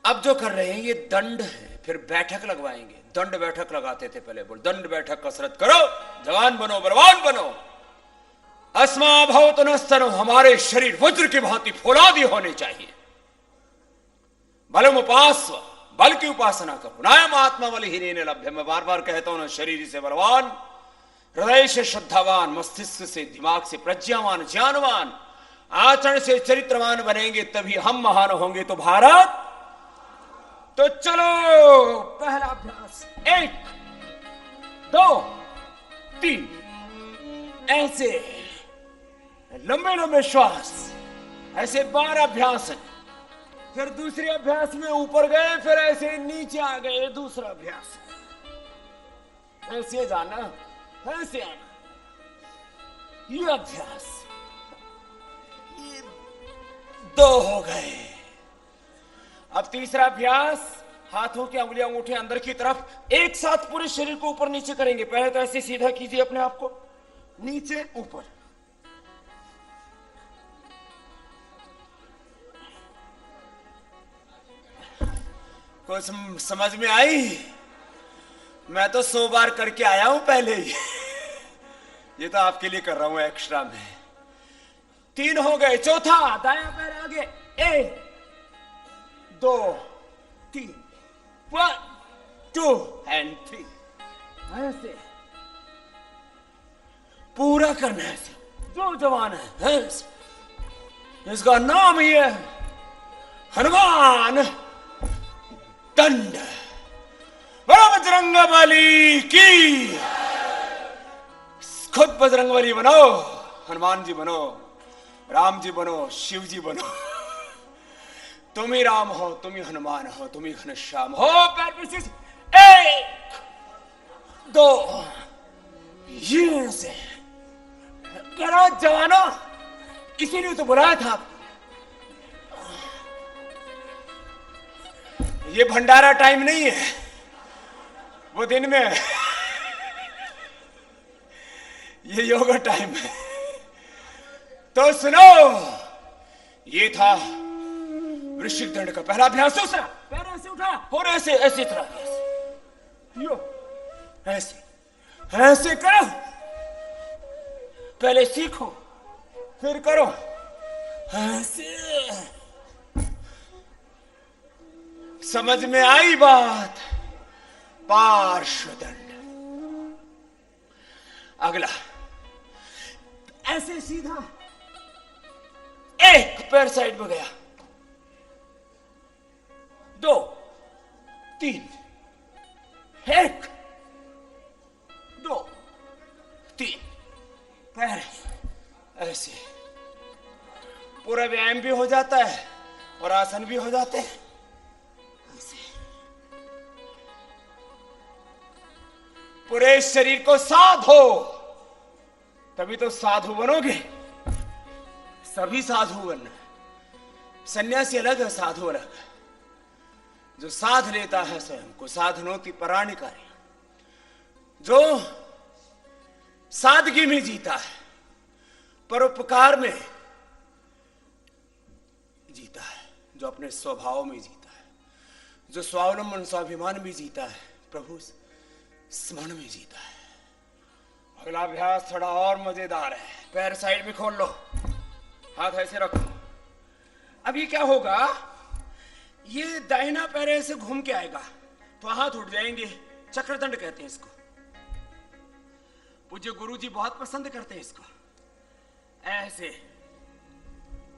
अब जो कर रहे हैं ये दंड है, फिर बैठक लगवाएंगे। दंड बैठक लगाते थे पहले, बोल दंड बैठक कसरत करो, जवान बनो, बलवान बनो। अस्मा भवतु नस्तनो, हमारे शरीर वज्र की भांति फौलादी होने चाहिए। बलम उपास्व, बल की उपासना करो। नायम आत्मा बलहीन लभ्य, मैं बार बार कहता हूं ना, शरीर से बलवान, हृदय से श्रद्धावान, मस्तिष्क से, दिमाग से प्रज्ञावान, ज्ञानवान, आचरण से चरित्रवान बनेंगे, तभी हम महान होंगे तो भारत। तो चलो पहला अभ्यास, 1 2 3, ऐसे लंबे लंबे श्वास, ऐसे 12 अभ्यास है। फिर दूसरे अभ्यास में ऊपर गए, फिर ऐसे नीचे आ गए, दूसरा अभ्यास। ऐसे जाना, ऐसे आना, ये अभ्यास, ये 2 हो गए। अब तीसरा अभ्यास, हाथों की अंगुलियां अंगूठे अंदर की तरफ, एक साथ पूरे शरीर को ऊपर नीचे करेंगे। पहले तो ऐसे सीधा कीजिए अपने आप को, नीचे ऊपर। कुछ समझ में आई? मैं तो 100 बार करके आया हूं पहले ही। ये तो आपके लिए कर रहा हूं एक्स्ट्रा में। 3 हो गए, चौथा, दायां पैर आगे, 1 2 3, 1 2 and 3, ऐसे पूरा करना है। जो जवान है, इसका नाम ही है हनुमान दंड। बजरंग बली की, खुद बजरंग बली बनो, हनुमान जी बनो, राम जी बनो, शिव जी बनो। तुम ही राम हो, तुम ही हनुमान हो, तुम ही घनश्याम हो। 1 2, ये से करो जवानों, इसीलिए तो बुलाया था। ये भंडारा टाइम नहीं है, वो दिन में ये योगा टाइम है। तो सुनो, ये था वृश्चिक दंड का पहला अभ्यास। दूसरा, पैर ऐसे उठा और ऐसे ऐसे तरह, यो ऐसे ऐसे करो। पहले सीखो, फिर करो ऐसे। समझ में आई बात? पार्श्वदंड। अगला, ऐसे सीधा, एक पैर साइड में गया, 2 3, 1 2 3, पैर ऐसे। पूरा व्यायाम भी हो जाता है और आसन भी हो जाते हैं। पूरे शरीर को साधो, तभी तो साधु बनोगे। सभी साधु बनना, सन्यासी अलग है, साधु अलग है। जो साध लेता है स्वयं को, साधनोति पराणि कार्य, जो सादगी में जीता है, परोपकार में जीता है, जो अपने स्वभाव में जीता है, जो स्वावलंबन स्वाभिमान में जीता है, प्रभु स्मरण में जीता है। अगला अभ्यास थोड़ा और मजेदार है। पैर साइड में खोल लो, हाथ ऐसे रखो। अब ये क्या होगा, ये दाहिना पैर ऐसे घूम के आएगा तो हाथ उठ जाएंगे। चक्रदंड कहते हैं इसको। पूज्य गुरु जी बहुत पसंद करते हैं इसको। ऐसे,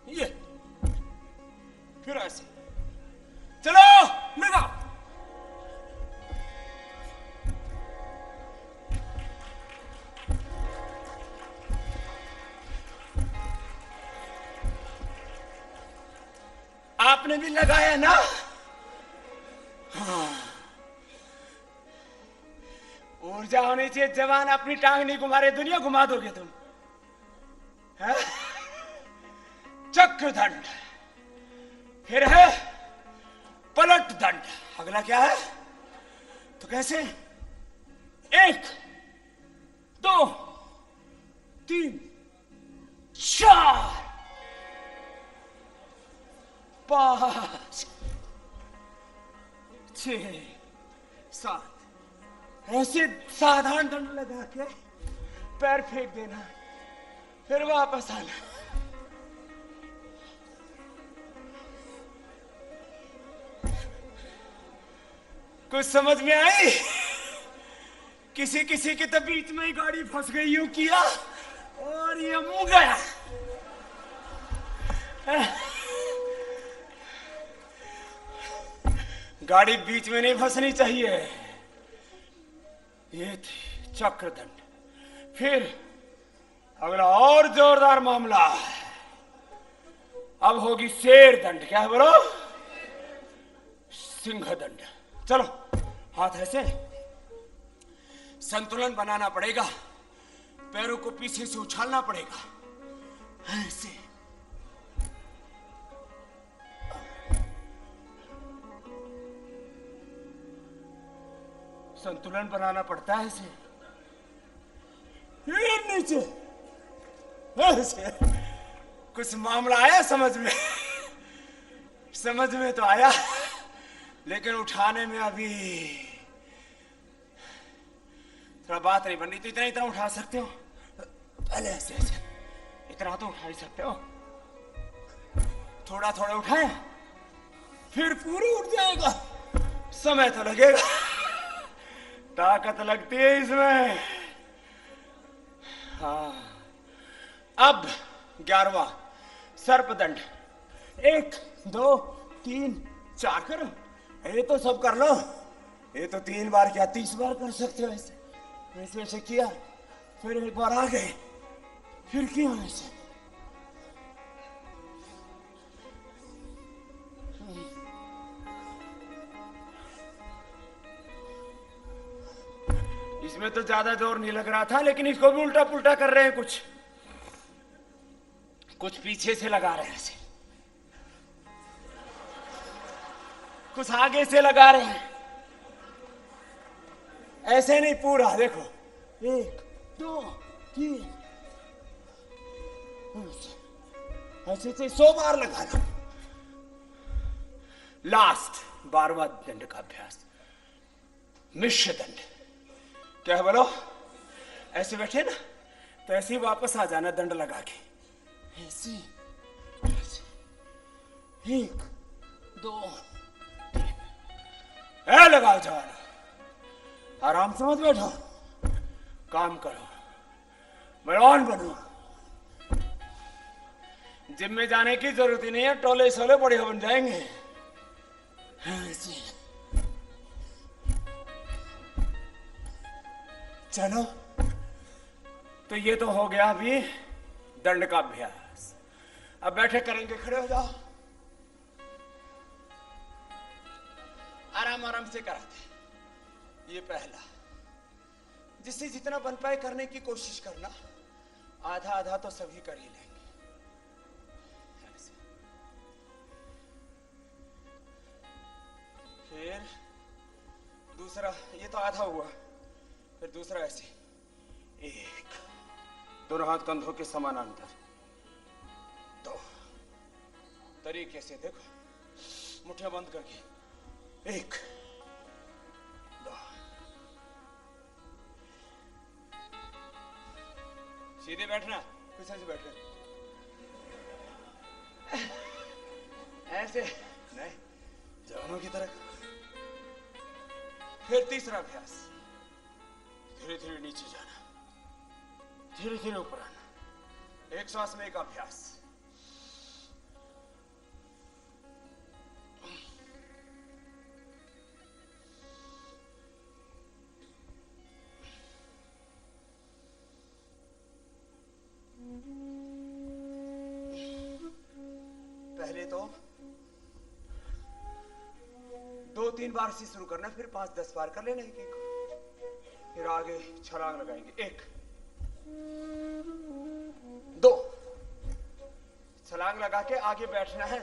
ये फिर ऐसे, चलो लगाओ। आपने भी लगाया ना? हाँ। ऊर्जा होनी चाहिए। जवान अपनी टांग नहीं घुमा रहे, दुनिया घुमा दोगे तुम। है? चक्र दंड, फिर है पलट दंड। अगला क्या है? तो कैसे? 1 2 3 4 5 6 7 ऐसे साधारण दंड लगा के पैर फेंक देना, फिर वापस आना। कुछ समझ में आई? किसी किसी की तो बीच में ही गाड़ी फंस गई, यूं किया और ये मुंह गया। गाड़ी बीच में नहीं फंसनी चाहिए। ये थी चक्रदंड। फिर अगला और जोरदार मामला, अब होगी शेर दंड। क्या है बोलो? सिंह दंड। चलो हाथ ऐसे, संतुलन बनाना पड़ेगा, पैरों को पीछे से उछालना पड़ेगा ऐसे। संतुलन बनाना पड़ता है ऐसे, नीचे ऐसे। कुछ मामला आया समझ में? समझ में तो आया, लेकिन उठाने में अभी थोड़ा बात नहीं बन रही। तो इतना उठा सकते हो पहले ऐसे ऐसे, इतना तो उठा ही सकते हो। थोड़ा थोड़ा उठाया, फिर पूरी उठ जाएगा। समय तो लगेगा, ताकत लगती है इसमें। हाँ, अब 11वां सर्पदंड। 1 2 3 4 करो। ये तो सब कर लो। ये तो 3 बार क्या 30 बार कर सकते हो ऐसे। वैसे वैसे किया, फिर एक बार आ गए, फिर किया ऐसे। इसमें तो ज्यादा जोर नहीं लग रहा था, लेकिन इसको भी उल्टा पुल्टा कर रहे हैं। कुछ पीछे से लगा रहे हैं ऐसे, कुछ आगे से लगा रहे हैं ऐसे। नहीं, पूरा देखो। 1 2 3 ऐसे से 100 बार लगाना। लास्ट 12वां दंड का अभ्यास, मिश्र दंड। क्या है बोलो? ऐसे बैठे ना, तो ऐसे ही वापस आ जाना दंड लगा के ऐसे। 1 2 3 लगाओ जवान। आराम से मत बैठो, काम करो, बलवान बनो। जिम में जाने की जरूरत ही नहीं है, टोले सोले बड़े बन जाएंगे ऐसे। चलो, तो ये तो हो गया अभी दंड का अभ्यास। अब बैठे करेंगे, खड़े हो जाओ। आराम आराम से कराते। ये पहला, जिससे जितना बन पाए करने की कोशिश करना। आधा आधा तो सभी कर ही लेंगे। फिर दूसरा, ये तो आधा हुआ। फिर दूसरा ऐसे, 1 दोनों हाथ कंधों के समानांतर। 2 तरीके से देखो, मुट्ठियां बंद करके। 1 2 सीधे बैठना, कुछ ऐसे बैठना ऐसे नहीं, जवानों की तरह। फिर तीसरा अभ्यास, धीरे धीरे नीचे जाना, धीरे धीरे ऊपर आना। 1 श्वास में 1 अभ्यास। पहले तो 2-3 बार से शुरू करना, फिर 5-10 बार कर लेना एक एक। फिर आगे छलांग लगाएंगे। 1 2 छलांग लगा के आगे बैठना है,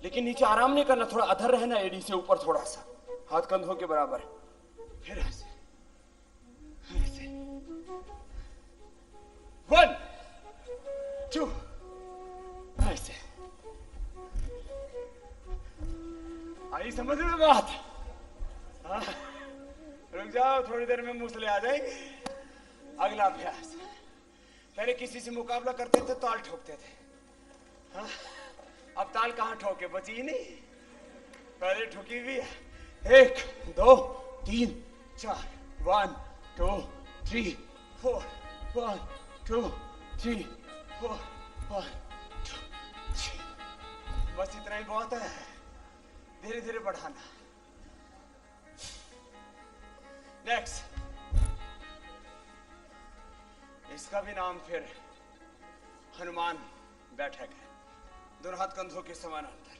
लेकिन नीचे आराम नहीं करना, थोड़ा अधर रहना, एड़ी से ऊपर थोड़ा सा, हाथ कंधों के बराबर। फिर ऐसे ऐसे। 1 2 ऐसे। आई समझ में बात? हाँ, रुक जाओ, थोड़ी देर में मूसले आ जाएंगे। अगला अभ्यास। पहले किसी से मुकाबला करते थे ताल ठोकते थे, हाँ? अब ताल कहाँ ठोके, बची ही नहीं, पहले ठोकी हुई है। 1 2 3 4 1 2 3 4 1 2 3 4 1 2 3। बस इतना ही बहुत है, धीरे धीरे बढ़ाना। नेक्स्ट, इसका भी नाम फिर हनुमान बैठक है। दोनों हाथ कंधों के समानांतर,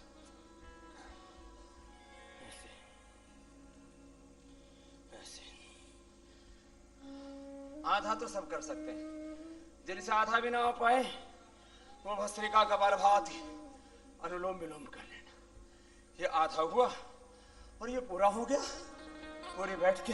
ऐसे ऐसे। आधा तो सब कर सकते हैं, जिनसे आधा भी ना हो पाए वो भस्त्रिका कपालभाति अनुलोम विलोम कर लेना। ये आधा हुआ और ये पूरा हो गया। पूरे बैठ के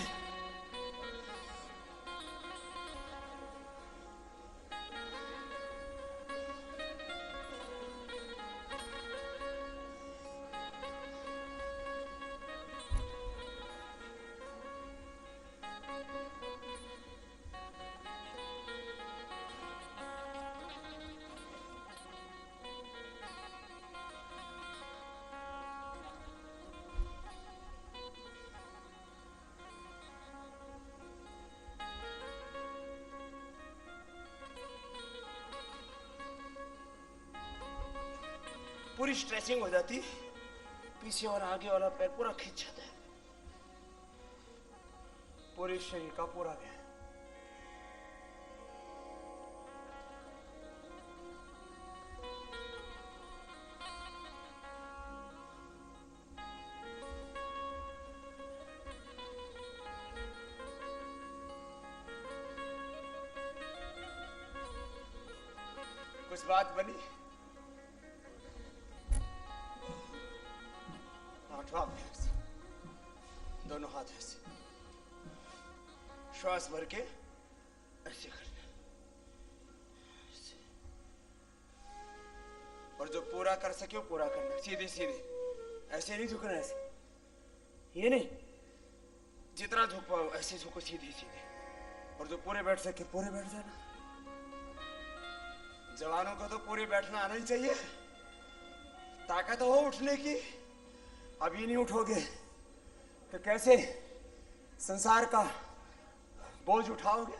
पूरी स्ट्रेचिंग हो जाती, पीछे और आगे वाला पैर पूरा खिंच जाता है, पूरे शरीर का पूरा व्यायाम। कुछ बात बनी? अभ्यास, दोनों हाथ ऐसे, श्वास भर के ऐसे करना, ऐसे। और जो पूरा कर सके वो पूरा करना, सीधे सीधे, ऐसे नहीं झुकना, ऐसे ये नहीं, जितना झुक पाओ ऐसे झुको, सीधे सीधे। और जो पूरे बैठ सके पूरे बैठ जाना। जवानों को तो पूरे बैठना आना ही चाहिए, ताकत हो उठने की। अभी नहीं उठोगे तो कैसे संसार का बोझ उठाओगे?